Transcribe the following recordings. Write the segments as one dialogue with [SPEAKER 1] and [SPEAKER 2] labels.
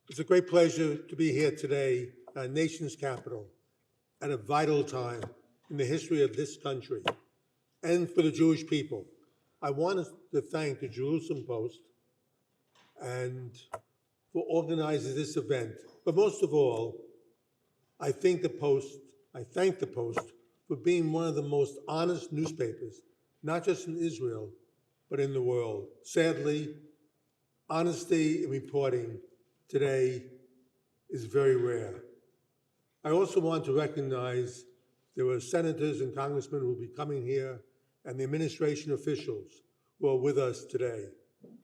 [SPEAKER 1] It's a great pleasure to be here today, our nation's capital, at a vital time in the history of this country and for the Jewish people. I want to thank the Jerusalem Post and for organizing this event. But most of all, I thank the Post for being one of the most honest newspapers, not just in Israel, but in the world. Sadly, honesty in reporting today is very rare. I also want to recognize there were senators and congressmen who will be coming here and the administration officials who are with us today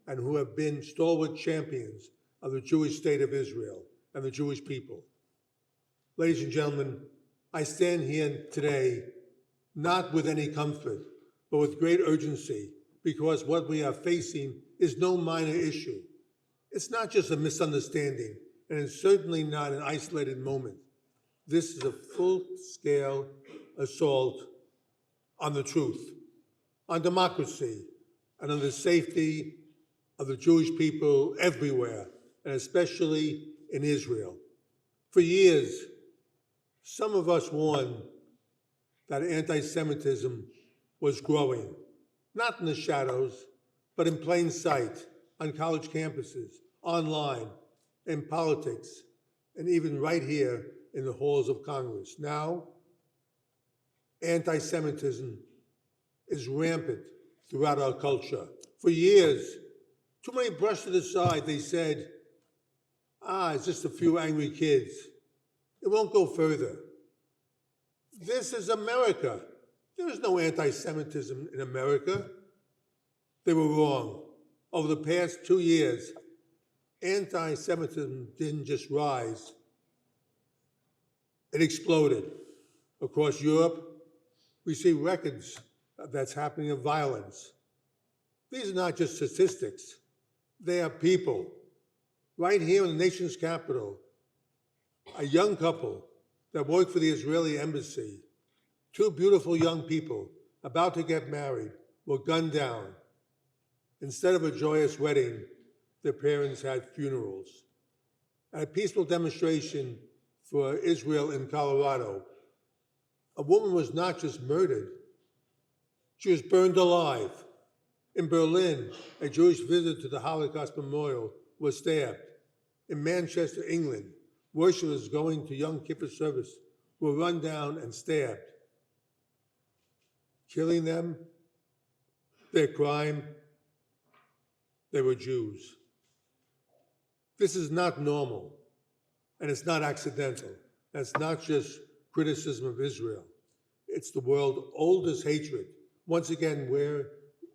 [SPEAKER 1] and who have been stalwart champions of the Jewish state of Israel and the Jewish people. Ladies and gentlemen, I stand here today not with any comfort, but with great urgency, because what we are facing is no minor issue. It's not just a misunderstanding, and it's certainly not an isolated moment. This is a full-scale assault on the truth, on democracy, and on the safety of the Jewish people everywhere, and especially in Israel. For years, some of us warned that anti-Semitism was growing, not in the shadows, but in plain sight, on college campuses, online, in politics, and even right here in the halls of Congress. Now, anti-Semitism is rampant throughout our culture. For years, too many brushed it aside. They said, it's just a few angry kids. It won't go further. This is America. There is no anti-Semitism in America. They were wrong. Over the past 2 years, anti-Semitism didn't just rise, it exploded. Across Europe, we see records that's happening of violence. These are not just statistics, they are people. Right here in the nation's capital, a young couple that worked for the Israeli embassy, two beautiful young people about to get married, were gunned down. Instead of a joyous wedding, their parents had funerals. At a peaceful demonstration for Israel in Colorado, a woman was not just murdered, she was burned alive. In Berlin, a Jewish visitor to the Holocaust Memorial was stabbed. In Manchester, England, worshippers going to Yom Kippur service were run down and stabbed. Killing them, their crime, they were Jews. This is not normal, and it's not accidental. And it's not just criticism of Israel. It's the world's oldest hatred. Once again, we're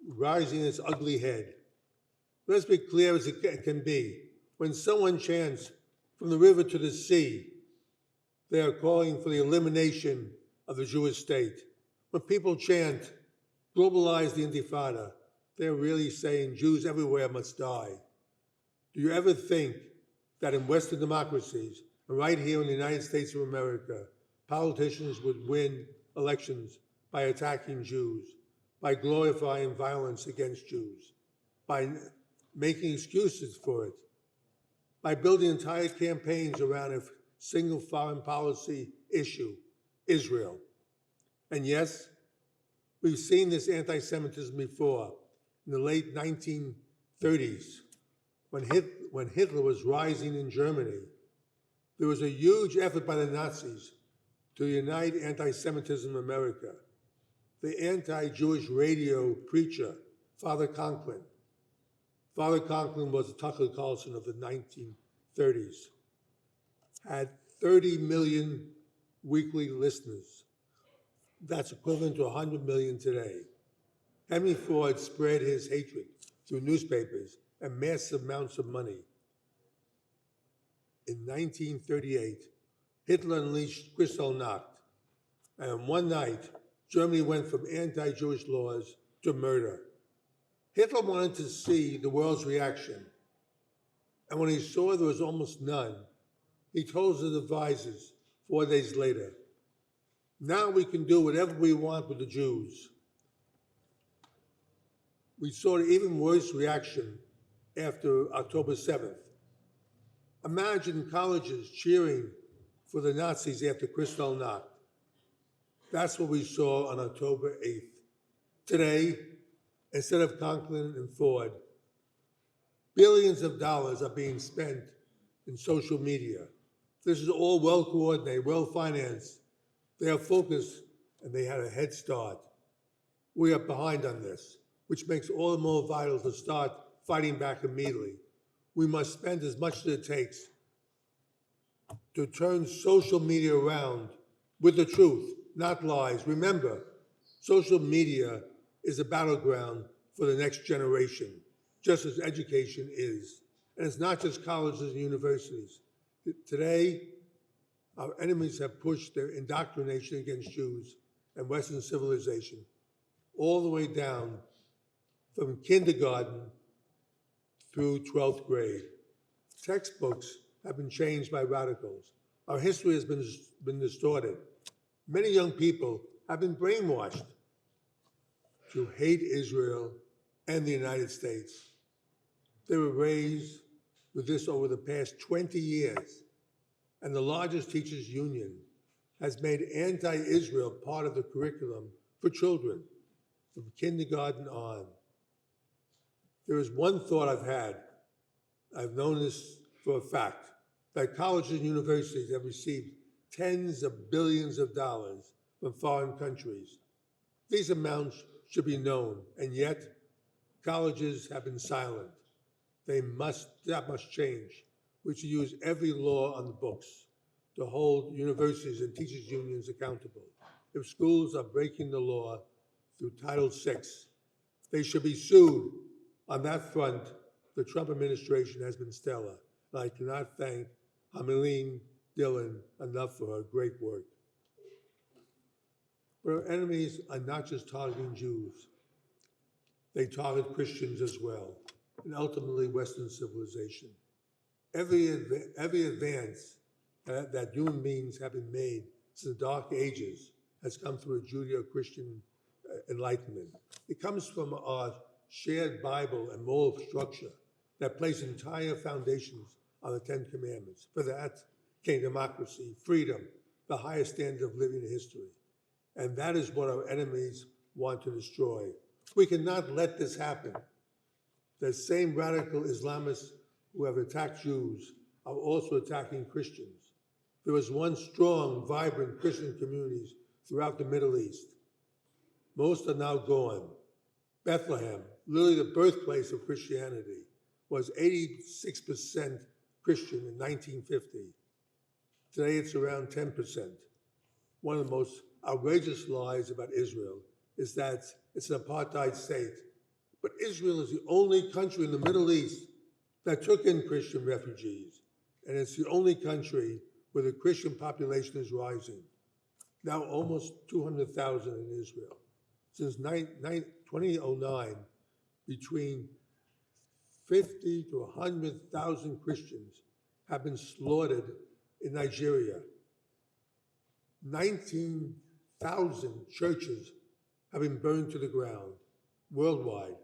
[SPEAKER 1] rising its ugly head. Let's be clear as it can be. When someone chants from the river to the sea, they are calling for the elimination of the Jewish state. When people chant, globalize the Intifada, they're really saying Jews everywhere must die. Do you ever think that in Western democracies, and right here in the United States of America, politicians would win elections by attacking Jews, by glorifying violence against Jews, by making excuses for it, by building entire campaigns around a single foreign policy issue, Israel? And yes, we've seen this anti-Semitism before. In the late 1930s, when Hitler was rising in Germany, there was a huge effort by the Nazis to unite anti-Semitism in America. The anti-Jewish radio preacher, Father Conklin. Father Conklin was the Tucker Carlson of the 1930s, had 30 million weekly listeners. That's equivalent to 100 million today. Henry Ford spread his hatred through newspapers and massive amounts of money. In 1938, Hitler unleashed Kristallnacht, and one night, Germany went from anti-Jewish laws to murder. Hitler wanted to see the world's reaction, and when he saw there was almost none, he told his advisors 4 days later, now we can do whatever we want with the Jews. We saw an even worse reaction after October 7th. Imagine colleges cheering for the Nazis after Kristallnacht. That's what we saw on October 8th. Today, instead of Conklin and Ford, billions of dollars are being spent in social media. This is all well coordinated, well financed. They are focused and they had a head start. We are behind on this, which makes all the more vital to start fighting back immediately. We must spend as much as it takes to turn social media around with the truth, not lies. Remember, social media is a battleground for the next generation, just as education is. And it's not just colleges and universities. Today, our enemies have pushed their indoctrination against Jews and Western civilization all the way down from kindergarten through 12th grade. Textbooks have been changed by radicals. Our history has been distorted. Many young people have been brainwashed to hate Israel and the United States. They were raised with this over the past 20 years, and the largest teachers' union has made anti-Israel part of the curriculum for children from kindergarten on. There is one thought I've known this for a fact, that colleges and universities have received tens of billions of dollars from foreign countries. These amounts should be known, and yet colleges have been silent. That must change. We should use every law on the books to hold universities and teachers' unions accountable. If schools are breaking the law through Title VI, they should be sued. On that front, the Trump administration has been stellar, and I cannot thank Hamelin Dillon enough for her great work. But our enemies are not just targeting Jews. They target Christians as well, and ultimately Western civilization. Every advance that human beings have been made since the Dark Ages has come through a Judeo-Christian enlightenment. It comes from our shared Bible and moral structure that place entire foundations on the Ten Commandments. For that came democracy, freedom, the highest standard of living in history. And that is what our enemies want to destroy. We cannot let this happen. The same radical Islamists who have attacked Jews are also attacking Christians. There was once strong, vibrant Christian communities throughout the Middle East. Most are now gone. Bethlehem, literally the birthplace of Christianity, was 86% Christian in 1950. Today it's around 10%. One of the most outrageous lies about Israel is that it's an apartheid state. But Israel is the only country in the Middle East that took in Christian refugees. And it's the only country where the Christian population is rising. Now almost 200,000 in Israel. Since 2009, between 50 to 100,000 Christians have been slaughtered in Nigeria. 19,000 churches have been burned to the ground worldwide.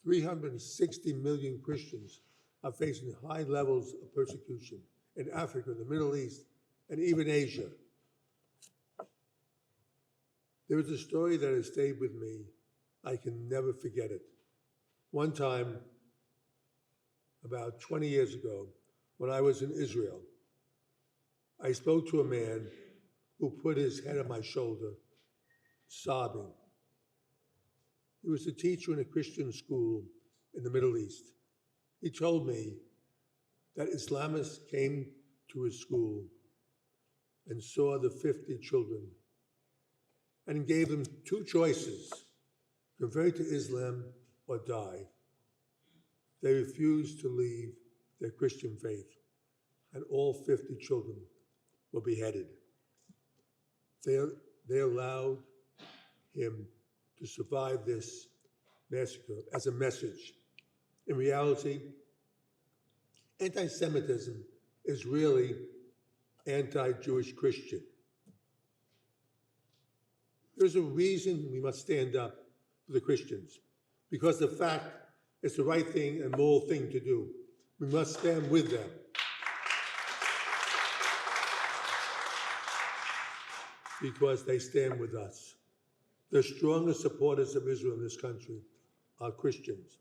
[SPEAKER 1] 360 million Christians are facing high levels of persecution in Africa, the Middle East, and even Asia. There is a story that has stayed with me. I can never forget it. One time, about 20 years ago, when I was in Israel, I spoke to a man who put his head on my shoulder, sobbing. He was a teacher in a Christian school in the Middle East. He told me that Islamists came to his school and saw the 50 children and gave them two choices: convert to Islam or die. They refused to leave their Christian faith, and all 50 children were beheaded. They allowed him to survive this massacre as a message. In reality, anti-Semitism is really anti-Jewish Christian. There's a reason we must stand up for the Christians, because the fact it's the right thing and moral thing to do. We must stand with them. Because they stand with us. The strongest supporters of Israel in this country are Christians,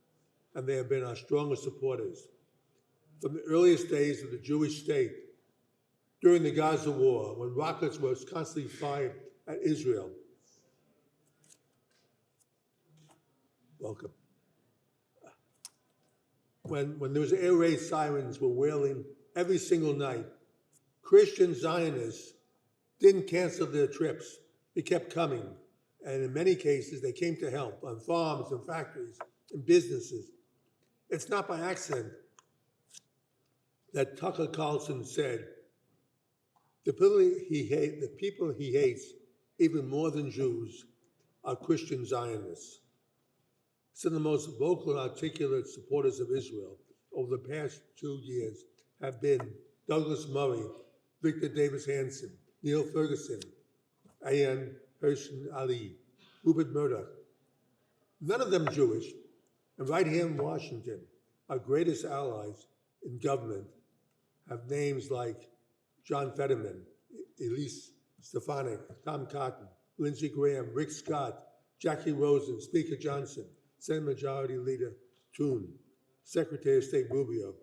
[SPEAKER 1] and they have been our strongest supporters. From the earliest days of the Jewish state, during the Gaza war, when rockets were constantly fired at Israel. Welcome. When there was air raid sirens were wailing every single night, Christian Zionists didn't cancel their trips. They kept coming. And in many cases, they came to help on farms and factories and businesses. It's not by accident that Tucker Carlson said, the people he hates, even more than Jews, are Christian Zionists. Some of the most vocal and articulate supporters of Israel over the past 2 years have been Douglas Murray, Victor Davis Hanson, Neil Ferguson, Ayan Hirschen Ali, Rupert Murdoch. None of them Jewish, and right here in Washington, our greatest allies in government have names like John Fetterman, Elise Stefanik, Tom Cotton, Lindsey Graham, Rick Scott, Jackie Rosen, Speaker Johnson, Senate Majority Leader Toon, Secretary of State Rubio,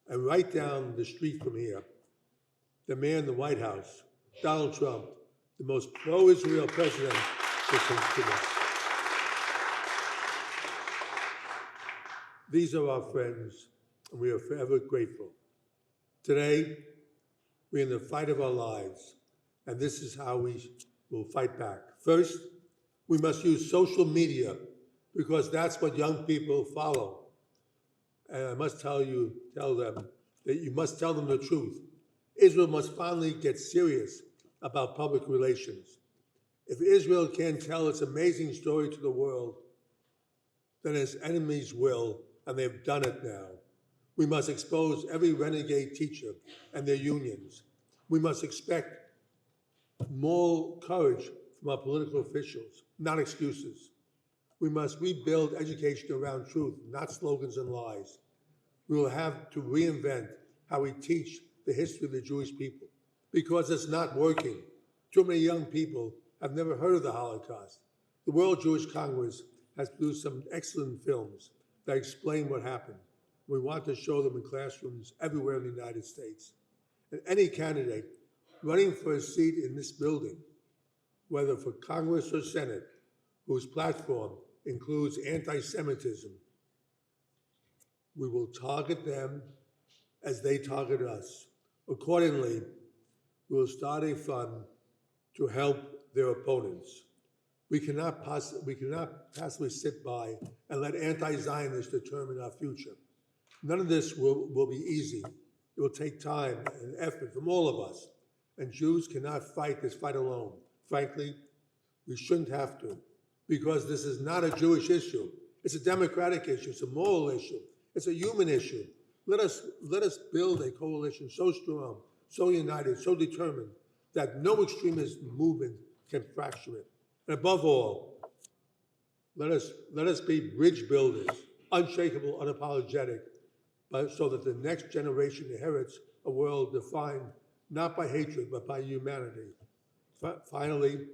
[SPEAKER 1] and right down the street from here, the man in the White House, Donald Trump, the most pro-Israel president since today. These are our friends, and we are forever grateful. Today, we're in the fight of our lives, and this is how we will fight back. First, we must use social media because that's what young people follow. And I must tell them that you must tell them the truth. Israel must finally get serious about public relations. If Israel can't tell its amazing story to the world, then its enemies will, and they've done it now. We must expose every renegade teacher and their unions. We must expect moral courage from our political officials, not excuses. We must rebuild education around truth, not slogans and lies. We will have to reinvent how we teach the history of the Jewish people because it's not working. Too many young people have never heard of the Holocaust. The World Jewish Congress has produced some excellent films that explain what happened. We want to show them in classrooms everywhere in the United States. And any candidate running for a seat in this building, whether for Congress or Senate, whose platform includes anti-Semitism, we will target them as they target us. Accordingly, we will start a fund to help their opponents. We cannot passively sit by and let anti-Zionists determine our future. None of this will be easy. It will take time and effort from all of us. And Jews cannot fight this fight alone. Frankly, we shouldn't have to, because this is not a Jewish issue. It's a democratic issue. It's a moral issue. It's a human issue. Let us build a coalition so strong, so united, so determined that no extremist movement can fracture it. And above all, let us be bridge builders, unshakable, unapologetic, but so that the next generation inherits a world defined not by hatred, but by humanity. Finally,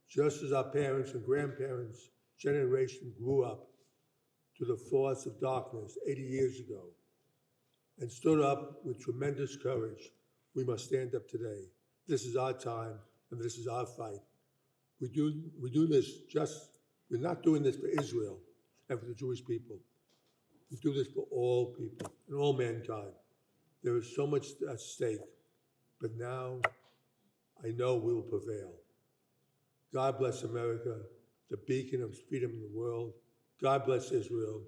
[SPEAKER 1] just as our parents and grandparents' generation grew up to the force of darkness 80 years ago and stood up with tremendous courage, we must stand up today. This is our time, and this is our fight. We do this we're not doing this for Israel and for the Jewish people. We do this for all people and all mankind. There is so much at stake, but now I know we will prevail. God bless America, the beacon of freedom in the world. God bless Israel.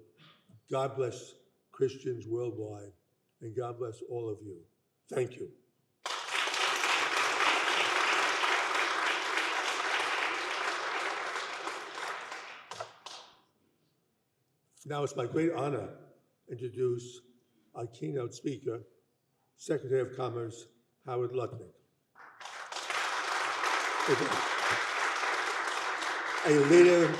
[SPEAKER 1] God bless Christians worldwide. And God bless all of you. Thank you. Now it's my great honor to introduce our keynote speaker, Secretary of Commerce, Howard Lutnick. A leader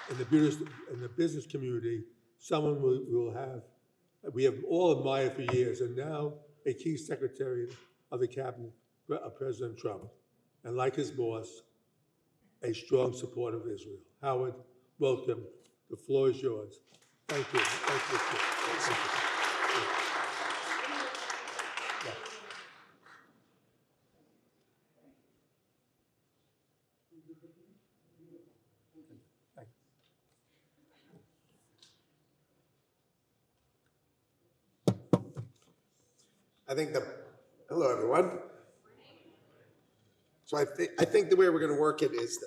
[SPEAKER 1] in the business community, someone we will have we have all admired for years, and now a key secretary of the cabinet, President Trump, and like his boss, a strong supporter of Israel. Howard, welcome. The floor is yours. Thank you. Thank you. Thank you.
[SPEAKER 2] Hello, everyone. So I think the way we're going to work it is